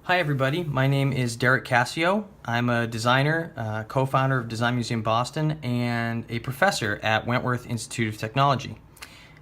Hi everybody, my name is Derek Cascio. I'm a designer, co-founder of Design Museum Boston, and a professor at Wentworth Institute of Technology.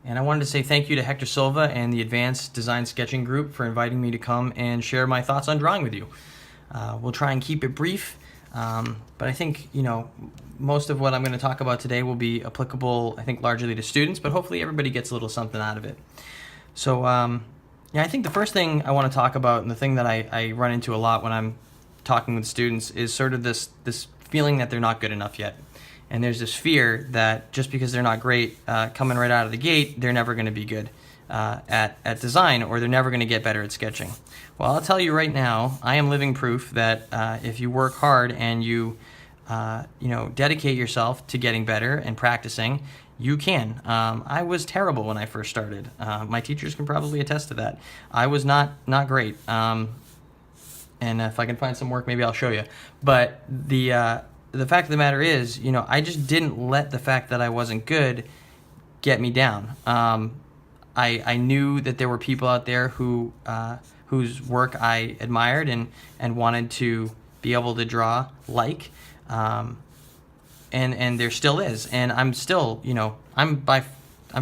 And I wanted to say thank you to Hector Silva and the Advanced Design Sketching Group for inviting me to come and share my thoughts on drawing with you. We'll try and keep it brief, but I think, most of what I'm going to talk about today will be applicable, I think, largely to students, but hopefully everybody gets a little something out of it. So, I think the first thing I want to talk about, and the thing that I run into a lot when I'm talking with students, is sort of this feeling that they're not good enough yet. And there's this fear that just because they're not great coming right out of the gate, they're never going to be good at design, or they're never going to get better at sketching. Well, I'll tell you right now, I am living proof that if you work hard and you dedicate yourself to getting better and practicing, you can. I was terrible when I first started. My teachers can probably attest to that. I was not great. And if I can find some work, maybe I'll show you. But the fact of the matter is, I just didn't let the fact that I wasn't good get me down. I knew that there were people out there whose work I admired and wanted to be able to draw like. And there still is, and I'm still, I'm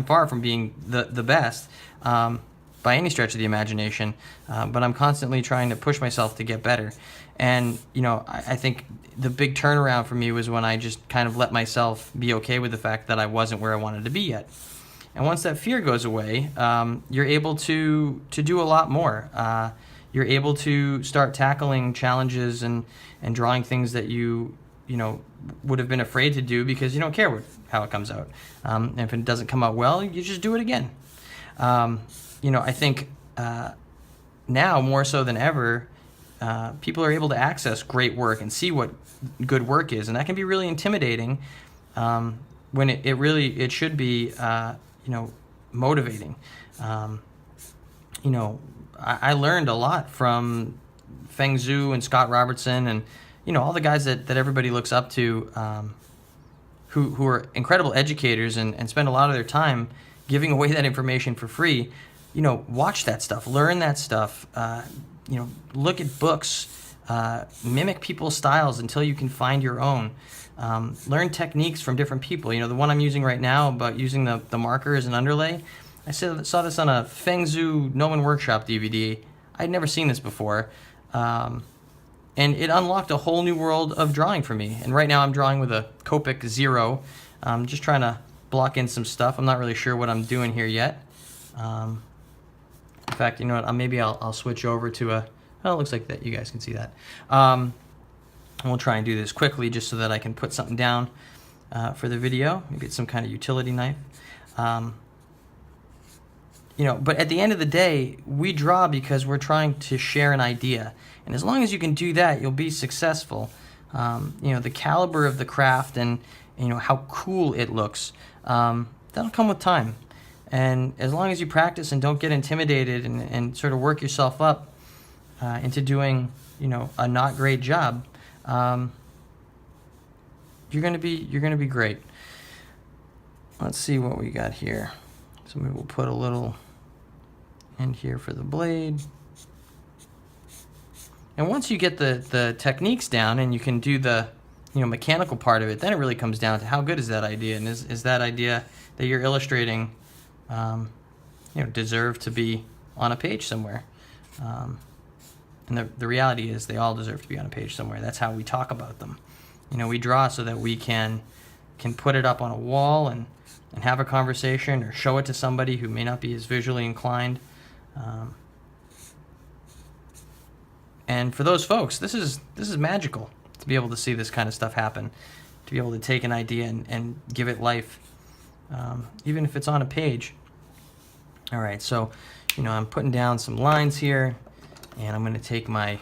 far from being the best by any stretch of the imagination, but I'm constantly trying to push myself to get better. And I think the big turnaround for me was when I just kind of let myself be okay with the fact that I wasn't where I wanted to be yet. And once that fear goes away, you're able to do a lot more. You're able to start tackling challenges and drawing things that you would have been afraid to do because you don't care how it comes out. And if it doesn't come out well, you just do it again. I think now more so than ever, people are able to access great work and see what good work is, and that can be really intimidating when it should be motivating. I learned a lot from Feng Zhu and Scott Robertson and all the guys that everybody looks up to, who are incredible educators and spend a lot of their time giving away that information for free. Watch that stuff, learn that stuff, look at books, mimic people's styles until you can find your own. Learn techniques from different people. The one I'm using right now about using the marker as an underlay, I saw this on a Feng Zhu Gnomon Workshop DVD. I'd never seen this before. And it unlocked a whole new world of drawing for me. And right now I'm drawing with a Copic 0. I'm just trying to block in some stuff. I'm not really sure what I'm doing here yet. In fact, you know what? Maybe I'll switch over to a... Oh, it looks like that. You guys can see that. And we'll try and do this quickly just so that I can put something down for the video. Maybe it's some kind of utility knife. But at the end of the day, we draw because we're trying to share an idea. And as long as you can do that, you'll be successful. The caliber of the craft and how cool it looks, that'll come with time. And as long as you practice and don't get intimidated and sort of work yourself up into doing a not great job, you're gonna be great. Let's see what we got here. So maybe we'll put a little end here for the blade. And once you get the techniques down and you can do the mechanical part of it, then it really comes down to how good is that idea, and is that idea that you're illustrating deserve to be on a page somewhere. And the reality is they all deserve to be on a page somewhere. That's how we talk about them. We draw so that we can put it up on a wall and have a conversation or show it to somebody who may not be as visually inclined. And for those folks, this is magical to be able to see this kind of stuff happen, to be able to take an idea and give it life, even if it's on a page. All right, so I'm putting down some lines here, and I'm going to take my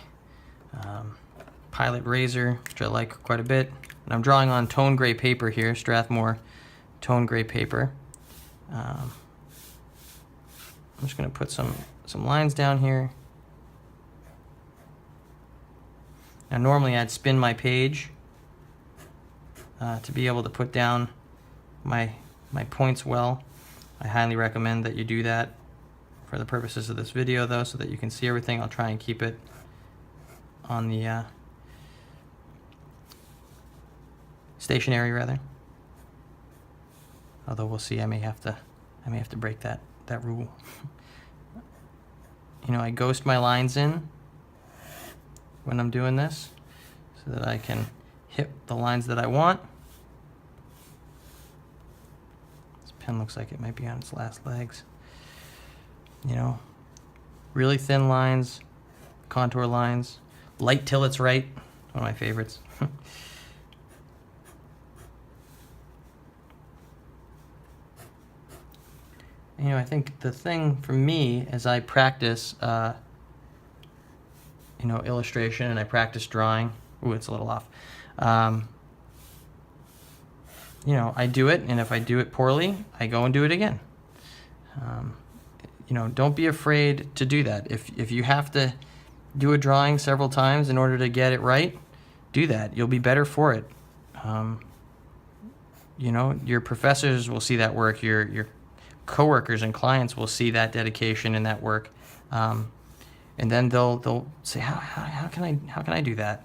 Pilot Razor, which I like quite a bit, and I'm drawing on tone gray paper here, Strathmore tone gray paper. I'm just going to put some lines down here. Now normally I'd spin my page to be able to put down my points well. I highly recommend that you do that for the purposes of this video though, so that you can see everything. I'll try and keep it on the stationary rather. Although we'll see, I may have to break that rule. You know, I ghost my lines in when I'm doing this so that I can hit the lines that I want. This pen looks like it might be on its last legs. You know, really thin lines, contour lines, light till it's right, one of my favorites. You know, I think the thing for me as I practice, you know, illustration and I practice drawing. Ooh, it's a little off. You know, I do it, and if I do it poorly, I go and do it again. You know, don't be afraid to do that. If you have to do a drawing several times in order to get it right, do that. You'll be better for it. You know, your professors will see that work. Your coworkers and clients will see that dedication and that work, and then they'll say, how can I do that?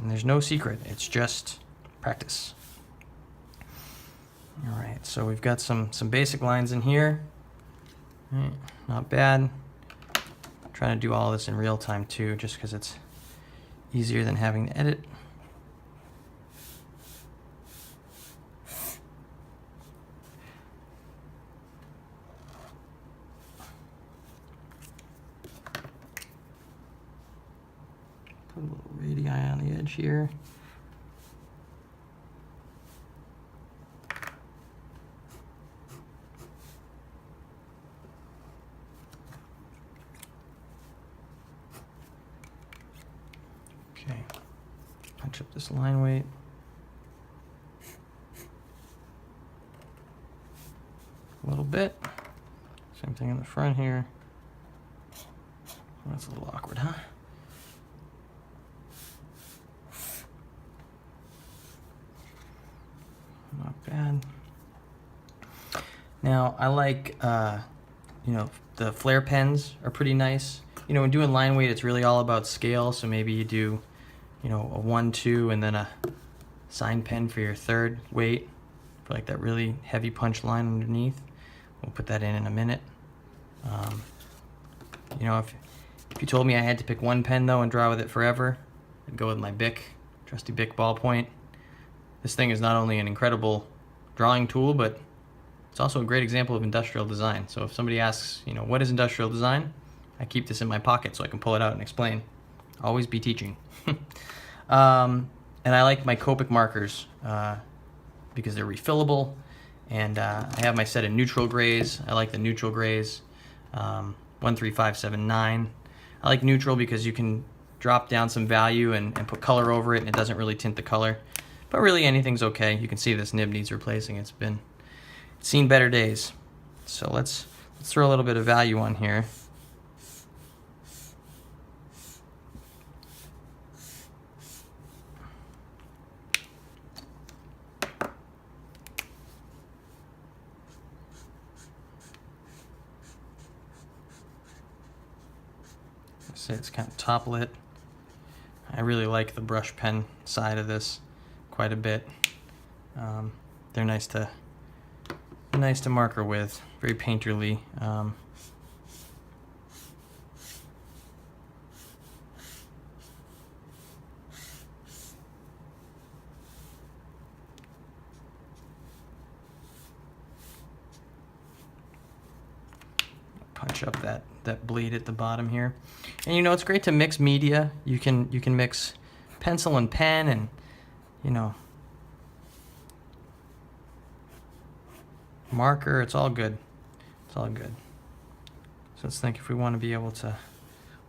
And there's no secret. It's just practice. All right, so we've got some basic lines in here. All right, not bad. I'm trying to do all this in real time too, just because it's easier than having to edit. Put a little radii on the edge here. Okay, punch up this line weight. A little bit. Same thing in the front here. That's a little awkward, huh? Not bad. Now, I like, you know, the flare pens are pretty nice. You know, when doing line weight, it's really all about scale. So maybe you do, you know, a 1, 2, and then a sign pen for your third weight, for like that really heavy punch line underneath. We'll put that in a minute. You know, if you told me I had to pick one pen though and draw with it forever, I'd go with my Bic, trusty Bic ballpoint. This thing is not only an incredible drawing tool, but it's also a great example of industrial design. So if somebody asks, you know, what is industrial design? I keep this in my pocket so I can pull it out and explain. Always be teaching. And I like my Copic markers because they're refillable. And I have my set of neutral grays. I like the neutral grays, 13579. I like neutral because you can drop down some value and put color over it, and it doesn't really tint the color. But really anything's okay. You can see this nib needs replacing. It's seen better days. So let's throw a little bit of value on here. Say it's kind of top lit. I really like the brush pen side of this quite a bit. They're nice to marker with, very painterly. Punch up that bleed at the bottom here. And you know, it's great to mix media. You can mix pencil and pen, and you know, marker. It's all good. It's all good. So let's think if we want to be able to,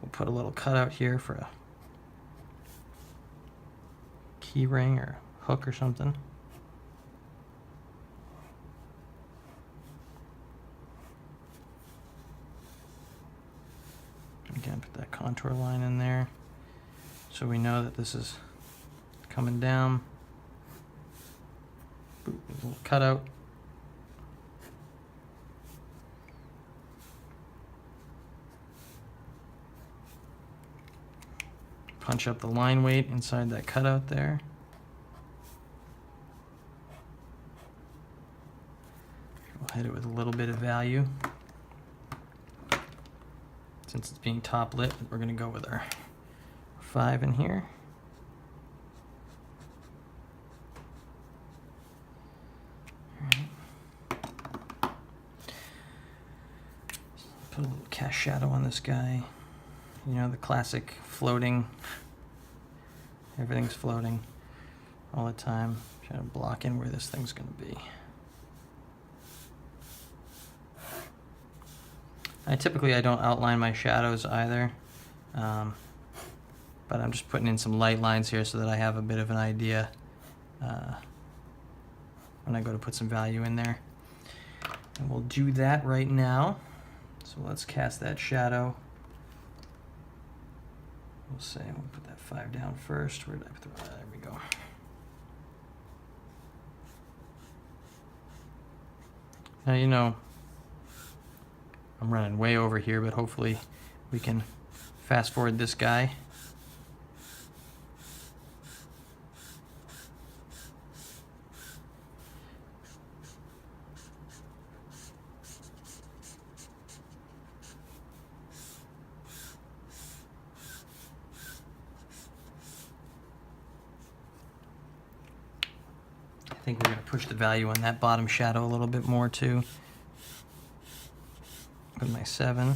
we'll put a little cutout here for a key ring or hook or something. Again, put that contour line in there so we know that this is coming down. Boop, a little cutout. punch up the line weight inside that cutout there. We'll hit it with a little bit of value. Since it's being top lit, we're going to go with our 5 in here. Put a little cast shadow on this guy. You know, the classic floating. Everything's floating all the time. Trying to block in where this thing's going to be. Typically I don't outline my shadows either, but I'm just putting in some light lines here so that I have a bit of an idea when I go to put some value in there. And we'll do that right now. So let's cast that shadow. We'll say we'll put that 5 down first. Where did I put the, there we go. Now, you know, I'm running way over here, but hopefully we can fast forward this guy. I think we're going to push the value on that bottom shadow a little bit more too. With my 7.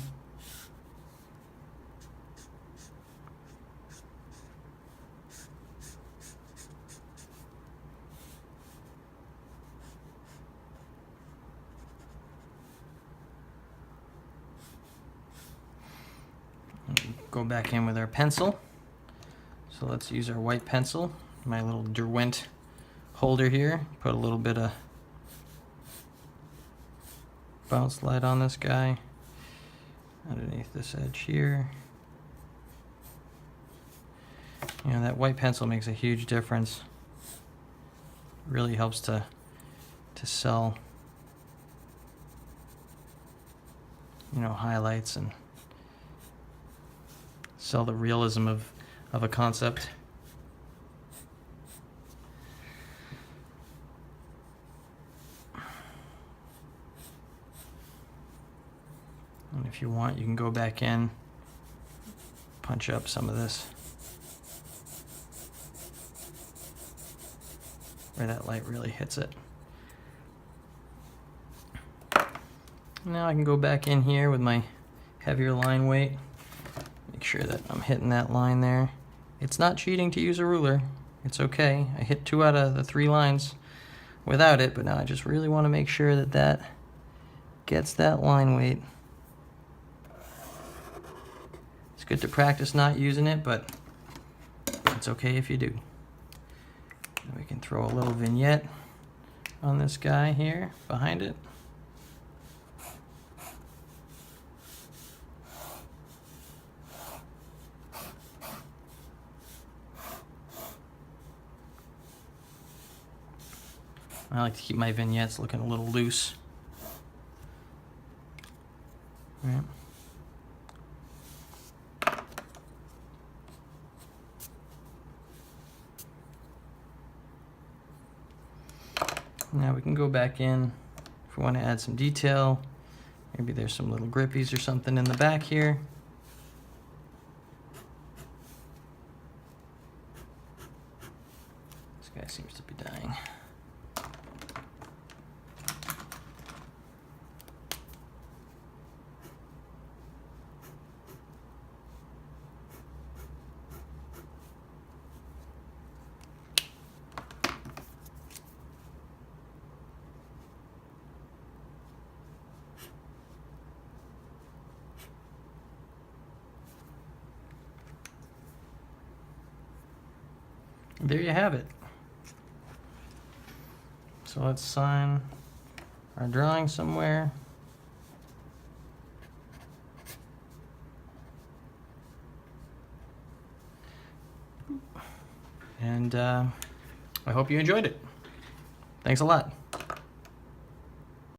Go back in with our pencil. So let's use our white pencil, my little Derwent holder here. Put a little bit of bounce light on this guy. Underneath this edge here. You know, that white pencil makes a huge difference. It really helps to sell, you know, highlights and sell the realism of a concept. And if you want, you can go back in, punch up some of this where that light really hits it. Now I can go back in here with my heavier line weight, make sure that I'm hitting that line there. It's not cheating to use a ruler. It's okay. I hit 2 out of the 3 lines without it, but now I just really want to make sure that that gets that line weight. It's good to practice not using it, but it's okay if you do. And we can throw a little vignette on this guy here behind it. I like to keep my vignettes looking a little loose. All right. Now we can go back in if we want to add some detail. Maybe there's some little grippies or something in the back here. This guy seems to be dying. There you have it. So let's sign our drawing somewhere. And I hope you enjoyed it. Thanks a lot.